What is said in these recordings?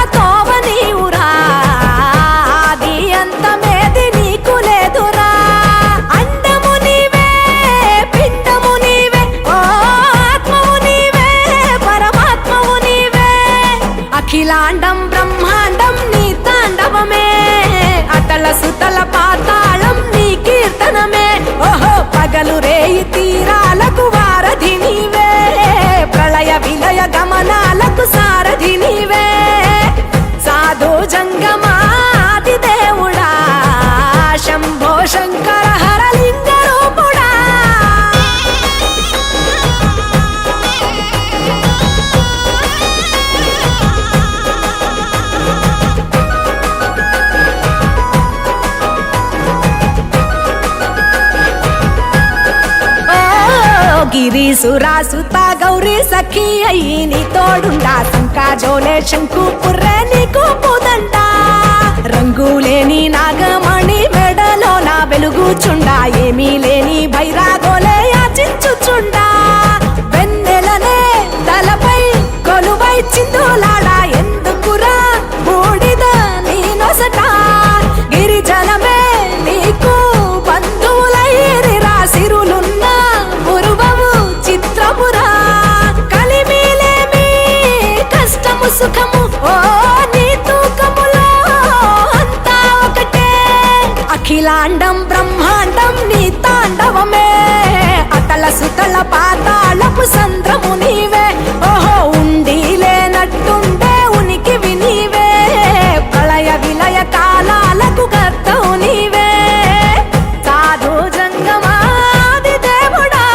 నవతోవ నీవురా ఆది అంతమేది నీకు లేదురా అండము నీవే పిండము నీవే ఓ ఆత్మవు నీవే పరమాత్మవు నీవే అఖిలాండం బ్రహ్మాండం నీ తాండవమే అతల సుతల పాతాళం నీ కీర్తనమే ఓహో పగలు రేయి తీరాలకు వారధి నీవే ప్రళయ విలయ గమనాలకు సారథి నీవే సాధు జంగమాది దేవుడా శంభో శంకర హరలింగ రూపుడా గిరీసురాసుత గౌరీ సఖీ అయ్యి నీ తోడుండా సంకాజోలే శంకు పుర్రే నీకు పుదండ రంగులేని నాగమణి మెడలో నా వెలుగుచుండా ఏమీ లేని భైరాగోలే యాచించుచుండా వెన్నెలనే తలపై కొలువై చిందులాడా ఎందుకురా బూడిద నీ నొసట గిరిజనమే నీకు బంధువులైరిరా సిరులున్న పురువవు చిత్రపురా కలిమిలేమి కష్టము సుఖము ఓ నీ తూకములో అంతా ఒకటే అఖిలాండం బ్రహ్మాండం నీ తాండవమే అతల సుతల పాతాళపు సంద్రము నీవే ఓహో ఉండి లేనట్టుండే ఉనికివి నీవే ప్రళయ విలయ కాలాలకు కర్తవు నీవే సాధు జంగమాది దేవుడా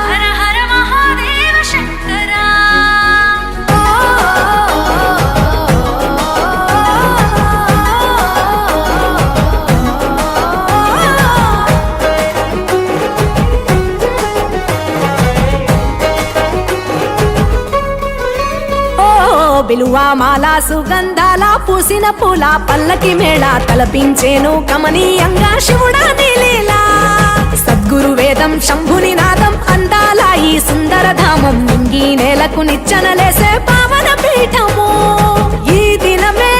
హర హర మహాదేవ శంకరా బిలువామాల సుగంధాల పూసిన పూల పల్లకి మేళ తలపించేను కమనీయంగా శివుడా నీలీలా సద్గురు వేదం శంభుని నాదం అందాల ఈ సుందర ధామం నింగి నేలకు నిచ్చనలేసే పావన పీఠము ఈ దినమే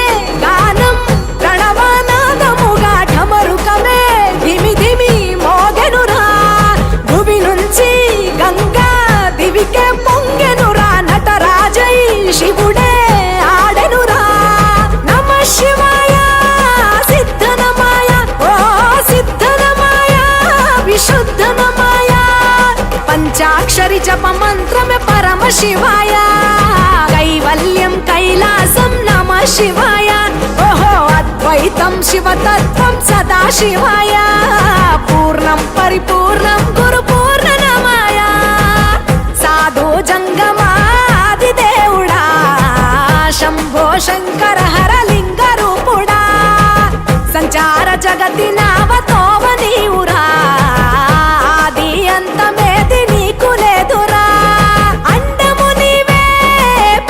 గానం ప్రణవనాదముగా ఢమరుకమే ధిమి ధిమి మోగెనురా భూమి నుంచి గంగా దివికే పొంగెనురా నటరాజై శివుడే ఆడెనురా నమ శివాయ సిద్ధనమాయ ఓ సిద్ధనమాయ విశుద్ధనమాయ పంచాక్షరి జప మంత్రమే పరమ శివాయ కైవల్యం కైలాసం నమ శివాయ ఓహో అద్వైతం శివతత్వం సదా శివాయ పూర్ణం పరిపూర్ణం గురు పూర్ణనమాయ సాధు జంగమాది దేవుడా శంభో శంకర హరలింగ రూపుడా సంచార జగతి నావతోవ నీవురా ఆది అంతమేది నీకు లేదురా అండము నీవే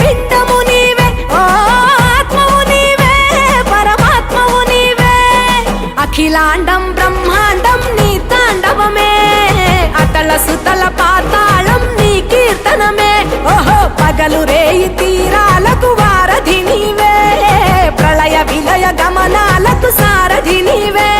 పిండము నీవే ఓ ఆత్మవు నీవే పరమాత్మవు నీవే అఖిలాండం బ్రహ్మాండం నీ తాండవమే అతల సుతల పాతాళం నీ కీర్తనమే ఓహో పగలు రేయి తీరాలకు వారధి నీవే ప్రళయ విలయ గమనాలకు సారథి నీవే